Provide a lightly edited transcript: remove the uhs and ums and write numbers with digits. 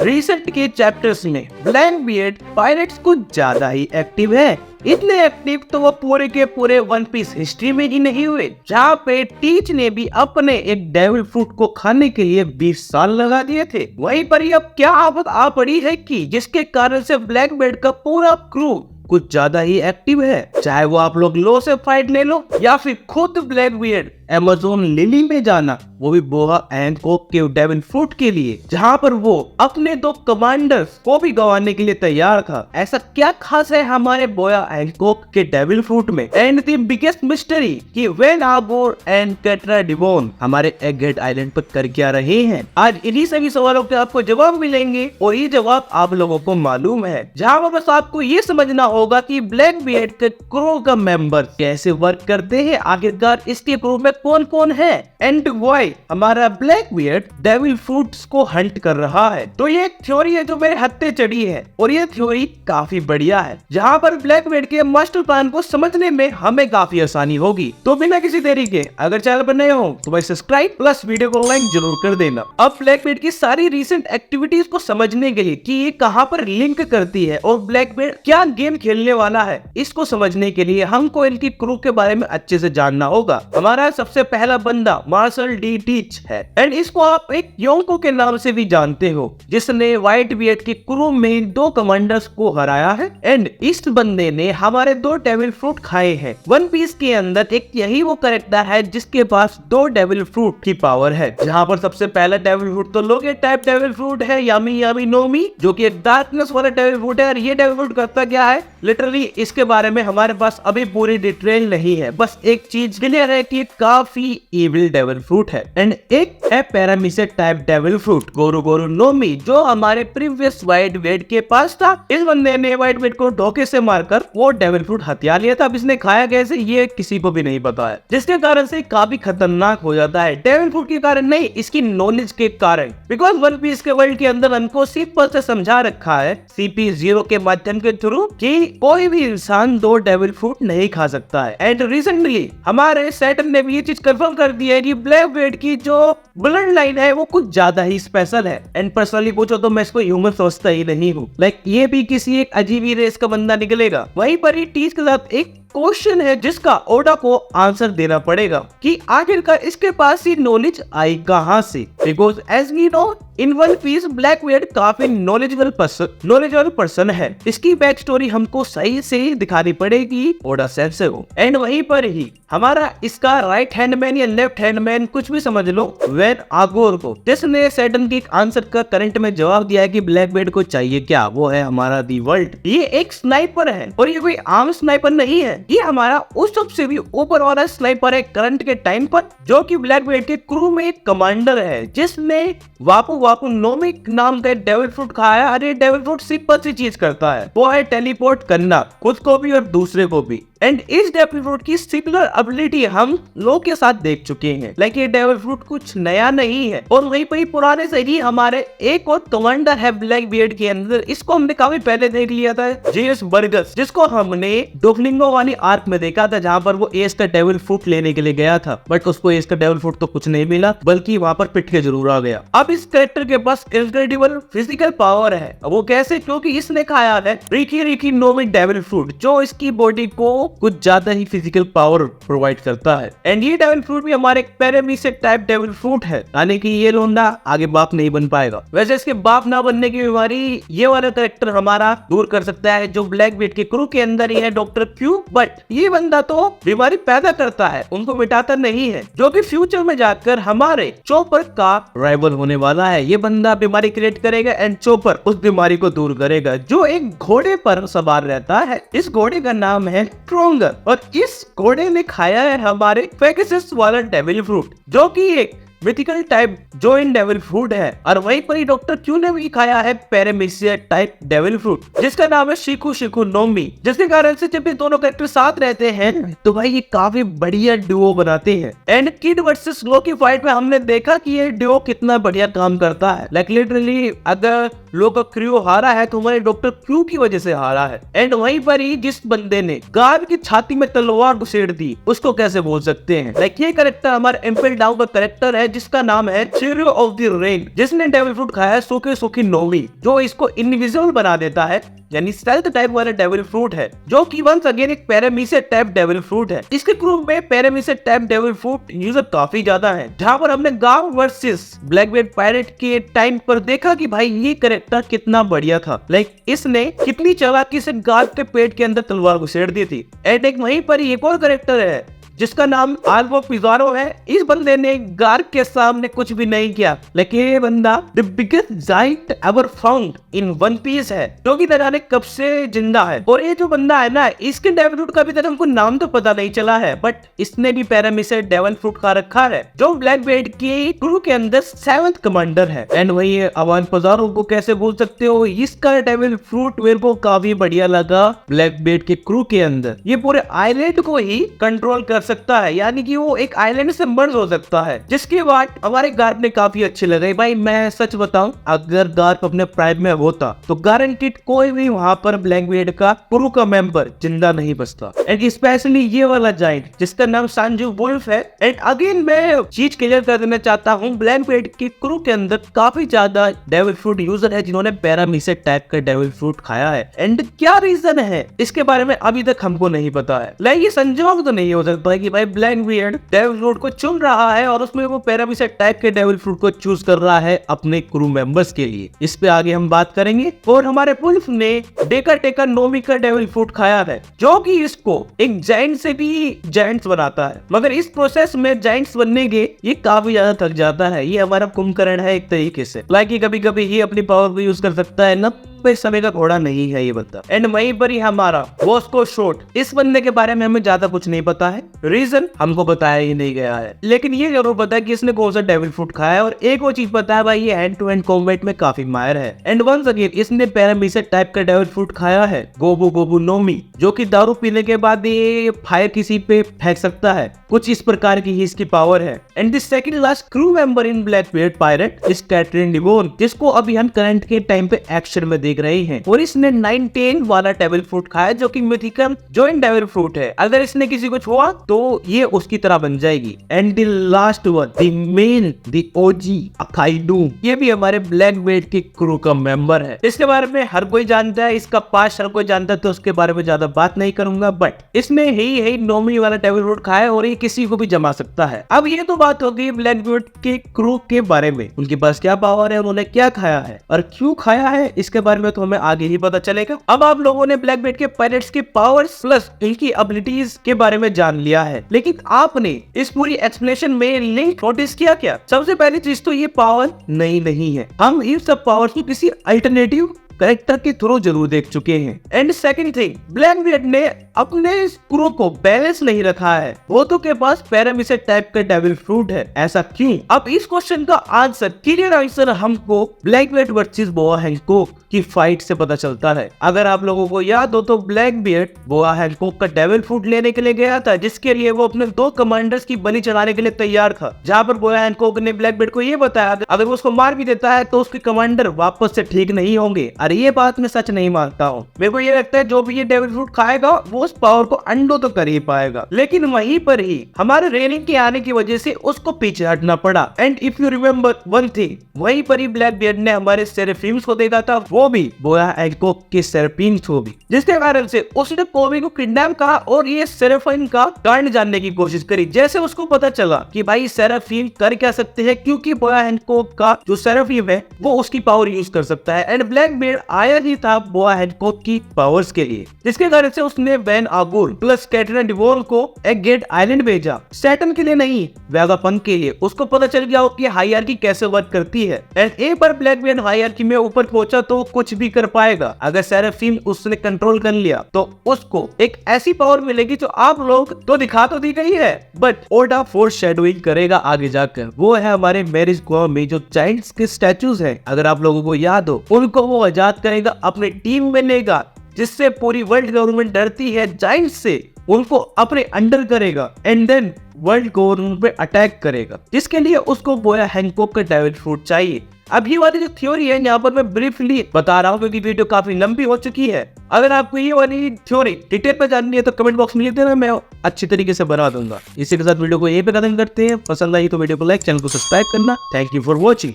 Recent के chapters में ब्लैकबियर्ड pirates कुछ ज्यादा ही एक्टिव है। इतने एक्टिव तो वो पूरे के पूरे वन पीस हिस्ट्री में ही नहीं हुए, जहाँ पे टीच ने भी अपने एक डेविल फ्रूट को खाने के लिए 20 साल लगा दिए थे। वहीं पर ही अब क्या आफत आ पड़ी है कि जिसके कारण से ब्लैकबियर्ड का पूरा क्रू कुछ ज्यादा ही एक्टिव है। चाहे वो आप लोग लो से फाइट ले लो या फिर खुद ब्लैकबियर्ड अमेज़न लिली में जाना, वो भी बोआ हैंकॉक के डेविल फ्रूट के लिए, जहाँ पर वो अपने 2 कमांडर्स को भी गंवाने के लिए तैयार था। ऐसा क्या खास है हमारे बोआ हैंकॉक के डेविल फ्रूट में? एंड द बिगेस्ट मिस्टरी कि वेन आबोर एंड कैटरा डिवोन हमारे एगेट आइलैंड पर कर क्या रहे हैं। आज इन्हीं सभी सवालों के आपको जवाब मिलेंगे और ये जवाब आप लोगों को मालूम है, जहाँ पर बस आपको ये समझना होगा कि ब्लैकबियर्ड के क्रू का मेंबर कैसे वर्क करते हैं, आखिरकार इसके क्रू में कौन कौन है, एंड व्हाई हमारा ब्लैकबियर्ड डेविल फ्रूट्स को हंट कर रहा है। तो ये एक थ्योरी है जो मेरे हत्थे चढ़ी है और ये थ्योरी काफी बढ़िया है, जहाँ पर ब्लैकबियर्ड के मास्टर प्लान को समझने में हमें काफी आसानी होगी। तो बिना किसी देरी के अगर चैनल पर नए हो तो भाई सब्सक्राइब प्लस वीडियो को लाइक जरूर कर देना। अब ब्लैकबियर्ड की सारी रिसेंट एक्टिविटीज को समझने के लिए कि ये कहाँ पर लिंक करती है और ब्लैकबियर्ड क्या गेम खेलने वाला है, इसको समझने के लिए हमको इनकी क्रू के बारे में अच्छे से जानना होगा। हमारा सबसे पहला बंदा मार्शल डी टीच है, एंड इसको आप एक योंको के नाम से भी जानते हो, जिसने व्हाइट बियर्ड की क्रू में 2 कमांडर्स को हराया है। एंड इस बंदे ने हमारे 2 डेविल फ्रूट खाए हैं। वन पीस के अंदर एक यही वो कैरेक्टर है जिसके पास 2 डेविल फ्रूट की पावर है, जहाँ पर सबसे पहला डेविल फ्रूट तो लोगे टाइप डेविल फ्रूट है, यामी यामी नोमी, जो कि एक डार्कनेस वाला डेविल फ्रूट है। और ये डेविल फ्रूट करता क्या है, लिटरली इसके बारे में हमारे पास अभी पूरी डिटेल नहीं है, बस एक चीज क्लियर है कि काफी इविल डेविल फ्रूट है। एंड एक है पैरामिसेट टाइप डेविल फ्रूट गोरू गोरू नोमी, जो हमारे प्रीवियस व्हाइट बियर्ड के पास था। इस बंदे ने व्हाइट बियर्ड को धोखे से मारकर वो डेविल फ्रूट हथिया लिया था। अब इसने खाया कैसे ये किसी को भी नहीं पता है, जिसके कारण से काफी खतरनाक हो जाता है। डेविल फ्रूट के कारण नहीं, इसकी नॉलेज के कारण, बिकॉज वन पीस के वर्ल्ड के अंदर हमको सिंपल से समझा रखा है CP0 के माध्यम के थ्रू कि कोई भी इंसान 2 डेविल फ्रूट नहीं खा सकता है। एंड रिसेंटली हमारे सैटर्न ने भी ये चीज कंफर्म कर दी है कि ब्लैकबियर्ड की जो ब्लड लाइन है वो कुछ ज्यादा ही स्पेशल है। एंड पर्सनली पूछो तो मैं इसको ह्यूमन सोचता ही नहीं हूँ, लाइक ये भी किसी एक अजीब ही रेस का बंदा निकलेगा। वहीं पर ही टीच के साथ एक क्वेश्चन है जिसका ओडा को आंसर देना पड़ेगा कि आखिरकार इसके पास ये नॉलेज आई कहां से। Because as we know in one Piece Blackbeard काफी नॉलेजेबल पर्सन है। इसकी बैक स्टोरी हमको सही से दिखानी पड़ेगी ओडा सेंसे को। एंड वहीं पर ही हमारा इसका राइट हैंडमैन या लेफ्ट हैंडमैन कुछ भी समझ लो, वेन आगोर को, जिसने सैटर्न के आंसर का करंट में जवाब दिया है कि ब्लैकबियर्ड को चाहिए क्या, वो है हमारा दी वर्ल्ड। ये एक स्नाइपर है और ये कोई आम स्नाइपर नहीं है, ये हमारा उस सबसे भी ऊपर वाला स्नाइपर है करंट के टाइम पर, जो कि ब्लैकबियर्ड के क्रू में एक कमांडर है जिसने वापू वापू नोमिक नाम का डेविल फ्रूट खाया। अरे डेविल फ्रूट सिंपल सी चीज करता है, वो है टेलीपोर्ट करना, खुद को भी और दूसरे को भी। एंड इस डेविल फ्रूट की सिमिलर एबिलिटी हम लोग के साथ देख चुके हैं, लाइक ये डेविल फ्रूट कुछ नया नहीं है। और वहीं पर पुराने से ही हमारे एक और कमांडर है ब्लैकबियर्ड के अंदर, इसको हमने काफी पहले देख लिया था, जेस बर्गस, जिसको हमने डोफलिंगो वाली आर्क में देखा था, जहाँ पर वो एस का डेविल फ्रूट लेने के लिए गया था, बट उसको एस का डेविल फ्रूट तो कुछ नहीं मिला, बल्कि वहाँ पर पिट के जरूर आ गया। अब इस कैरेक्टर के पास इनक्रेडिबल फिजिकल पावर है। वो कैसे? क्योंकि इसने खाया है रिकी नोमिक डेविल फ्रूट, जो इसकी बॉडी को कुछ ज्यादा ही फिजिकल पावर प्रोवाइड करता है। एंड ये डेविल फ्रूट भी हमारे पैरामिसेट टाइप डेविल फ्रूट है, यानी कि ये लोंडा आगे बाप नहीं बन पाएगा। वैसे इसके बाप ना बनने की बीमारी ये वाला कैरेक्टर हमारा दूर कर सकता है, जो ब्लैकबियर्ड के क्रू के अंदर ही है, डॉक्टर क्यू। बट ये बंदा तो बीमारी पैदा करता है, उनको मिटाता नहीं है, जो कि फ्यूचर में जाकर हमारे चोपर का राइवल होने वाला है। ये बंदा बीमारी क्रिएट करेगा एंड चोपर उस बीमारी को दूर करेगा, जो एक घोड़े पर सवार रहता है। इस घोड़े का नाम है स्ट्रोंगर, और इस घोड़े ने खाया है हमारे पेगासस वाला डेविल फ्रूट, जो कि एक mythical type join devil fruit है। और वहीं पर ही डॉक्टर क्यू ने भी खाया है पैरामिसेट टाइप डेविल फ्रूट, जिसका नाम है शिकू नोमी, जिसके कारण से जब ये दोनों कैरेक्टर साथ रहते हैं तो भाई ये काफी बढ़िया डुओ बनाते हैं। एंड किड वर्सेस लो की फाइट में हमने देखा कि ये डुओ कितना बढ़िया काम करता है। लाइक लिटरली अगर लो का क्रू हारा है तो हमारे डॉक्टर क्यू की वजह से हारा है। एंड वहीं पर ही जिस बंदे ने गार्ड की छाती में तलवार घुसेड़ दी, उसको कैसे बोल सकते हैं। लाइक ये कैरेक्टर हमारा इम्पेल डाउन का कैरेक्टर है, जिसका नाम है चेरियो ऑफ द रेन, जिसने डेविल फ्रूट खाया है सूखे सूखी नोमी, जो इसको इनविजिबल बना देता है, यानी स्टेल्थ टाइप वाला डेविल फ्रूट है, जो कि वंस अगेन एक पैरामीसेट टाइप डेविल फ्रूट है। इसके क्रू में पैरामीसेट टाइप डेविल फ्रूट यूजर काफी ज्यादा है, जहां पर हमने गार्प वर्सेस ब्लैकबीयर्ड पायरेट के टाइम पर देखा कि भाई ये कैरेक्टर कितना बढ़िया था। लाइक इसने कितनी चालाकी से गार्प के पेट के अंदर तलवार घुसेड़ दी थी। एंड एक वहीं पर एक और कैरेक्टर है जिसका नाम आल्वो पिज़ारो है। इस बंदे ने गार्प के सामने कुछ भी नहीं किया, लेकिन ये बंदा the biggest giant ever found in one piece है, जो कि न जाने कब से जिंदा है। और ये जो बंदा है ना, इसके डेविल फ्रूट का भी तक हमको नाम तो पता नहीं चला है, बट इसने भी पैरामीसेट डेविल फ्रूट खा रखा है, जो ब्लैकबीयर्ड की क्रू के अंदर 7th कमांडर है। एंड वही आल्वो पिज़ारो को कैसे भूल सकते हो, इसका डेविल फ्रूट मेरे को काफी बढ़िया लगा। ब्लैकबीयर्ड के क्रू के अंदर ये पूरे आइलैंड को ही कंट्रोल कर सकता है, यानी कि वो एक आइलैंड से मर्ज हो सकता है, जिसके बाद हमारे गार्प ने काफी अच्छे लगे। भाई मैं सच बताऊं, अगर गार्प अपने प्राइम में होता तो गारंटीड कोई भी वहां पर ब्लैकबीयर्ड का क्रू का मेंबर जिंदा नहीं बचता। एंड स्पेशली ये वाला जाइंट जिसका नाम सांजू वुल्फ है। एंड अगेन मैं चीज क्लियर कर देना चाहता हूँ, ब्लैकबीयर्ड की क्रू के अंदर काफी ज्यादा डेविल फ्रूट यूजर है जिन्होंने पैरामीसेट टाइप का डेविल फ्रूट खाया है। एंड क्या रीजन है इसके बारे में अभी तक हमको नहीं पता है। लाइक ये संजोग तो नहीं हो सकता है कि भाई ब्लैकबीयर्ड डेविल फ्रूट को चुन रहा है और उसमें वो पैरामीसेट टाइप के डेविल फ्रूट को चूज कर रहा है अपने क्रू मेंबर्स के लिए। इस पे आगे हम बात करेंगे। और हमारे वुल्फ ने डेका टेका नोमी का डेविल फ्रूट खाया है, जो कि इसको एक जायंट से भी जायंट्स बनाता है, मगर इस प्रोसेस में जायंट्स बनने के ये काफी ज्यादा थक जाता है। ये हमारा कुंभकर्ण है एक तरीके से, लाइक कभी कभी ये अपनी पावर को यूज कर सकता है ना, इस समय का घोड़ा नहीं है ये बंदा। एंड वहीं पर ही हमारा बॉस्को शॉट, इस बंदे के बारे में हमें ज्यादा कुछ नहीं पता है, रीजन हमको बताया ही नहीं गया है, लेकिन ये जरूर पता है कि इसने कौन सा डेविल फ्रूट खाया है। और एक वो चीज पता है भाई, ये हैंड टू हैंड कॉम्बैट में काफी माहिर है। एंड वंस अगेन इसने पैरामीसेट टाइप का डेविल फ्रूट खाया है, गोबू गोबू नोमी, जो कि दारू पीने के बाद ये फायर किसी पे फेंक सकता है, कुछ इस प्रकार की ही इसकी पावर है। And the second last crew member in Blackbeard pirate is Catarina Devon, जिसको अभी हम करंट के टाइम पे एक्शन में देख रहे हैं। और इसने 910 वाला डेविल फ्रूट खाया, जो कि मिथिकल जॉइंट डेविल फ्रूट है। अगर इसने किसी को छुआ तो ये उसकी तरह बन जाएगी। And the last one, the main, the OG अकाइडू, ये भी हमारे ब्लैकबीयर्ड की क्रू का मेंबर है। इसके बारे में हर कोई जानता है, इसका पास हर कोई जानता है, तो उसके बारे में ज्यादा बात नहीं करूंगा। बट इसने ही नोमी वाला डेविल फ्रूट खाया और ये किसी को भी जमा सकता है। अब ये तो बात होगी ब्लैकबीयर्ड के क्रू के बारे में, उनके पास क्या पावर है, उन्होंने क्या खाया है और क्यों खाया है, इसके बारे में तो हमें आगे ही पता चलेगा। अब आप लोगों ने ब्लैकबीयर्ड के पायरेट्स के पावर्स प्लस इनकी एबिलिटीज के बारे में जान लिया है, लेकिन आपने इस पूरी एक्सप्लेनेशन में लिंक नोटिस किया क्या? सबसे पहली चीज तो ये पावर नहीं है, हम इन सब पावर्स को किसी अल्टरनेटिव कैरेक्टर के थ्रू जरूर देख चुके हैं। एंड सेकंड थिंग, ब्लैकबीयर्ड ने अपने क्रू को बैलेंस नहीं रखा है, वो तो के पास पैरामीसेट टाइप का डेविल फ्रूट है, ऐसा क्यों? अब इस क्वेश्चन का आंसर, क्लियर आंसर हमको ब्लैकबीयर्ड वर्सेस बोआ हैंकॉक की फाइट से पता चलता है। अगर आप लोगों को याद हो तो ब्लैकबीयर्ड बोआ हैंकॉक का डेविल फ्रूट लेने के लिए गया था, जिसके लिए वो अपने 2 कमांडर्स की बलि चढ़ाने के लिए तैयार था, जहाँ पर बोआ हैंकॉक ने ब्लैकबीयर्ड को ये बताया अगर वो उसको मार भी देता है तो उसके कमांडर वापस से ठीक नहीं होंगे। अरे ये बात मैं सच नहीं मानता हूँ, मेरे को ये लगता है जो भी ये डेविल फ्रूट खाएगा वो उस पावर को अंडो तो कर ही पाएगा। लेकिन वहीं पर ही हमारे रेनिंग के आने की वजह से उसको पीछे हटना पड़ा। And if you remember one thing, वहीं पर ही ब्लैकबीयर्ड ने हमारे सेरेफिम्स को देखा था, वो भी बोया हैंकॉक के सेरेफिम्स को भी, जिसके कारण से उसने कोबी को किडनैप करा और ये सेरेफिम का कारण जानने की कोशिश करी। जैसे उसको पता चला कि भाई सेरेफिम कर क्या सकते हैं, क्योंकि बोया हैंकॉक का जो सेरेफिम है वो उसकी पावर यूज कर सकता है। एंड ब्लैकबीयर्ड आया ही था बोआ हैंकॉक की पावर्स के लिए, जिसके कारण से उसने वैन आगुर प्लस कैटरीन डिवोन को एक गेट आइलैंड भेजा, सैटर्न के लिए नहीं, वेगापंक के लिए। उसको पता चल गया कि हायरार्की कैसे वर्क करती है। एंड एक बार ब्लैकबीयर्ड हायरार्की में ऊपर पहुंचा तो कुछ भी कर पाएगा। अगर सेरेफिम उसने कंट्रोल कर लिया तो उसको एक ऐसी पावर मिलेगी जो आप लोग तो दिखा तो दी गई है, बट ओडा फोर्स शेडोइंग करेगा आगे जाकर। वो है हमारे मैरिज गोवा में जो जायंट्स के स्टैचूज हैं, अगर आप लोगों को याद हो, उनको वो आजाद करेगा, अपनी टीम में लेगा, जिससे पूरी वर्ल्ड गवर्नमेंट डरती है जायंट्स से, उनको अपने अंडर करेगा एंड देन वर्ल्ड गवर्नमेंट पे अटैक करेगा, जिसके लिए उसको बोया हैंकॉक का डेविल फ्रूट चाहिए। अभी वाली जो थ्योरी है यहाँ पर मैं ब्रीफली बता रहा हूँ क्योंकि वीडियो काफी लंबी हो चुकी है। अगर आपको ये वाली थ्योरी डिटेल में जाननी है तो कमेंट बॉक्स में लिख देना, मैं अच्छी तरीके से बना दूंगा। इसी के साथ वीडियो को यहीं पे खत्म करते हैं। पसंद आई तो वीडियो को लाइक, चैनल को सब्सक्राइब करना। Thank you for watching.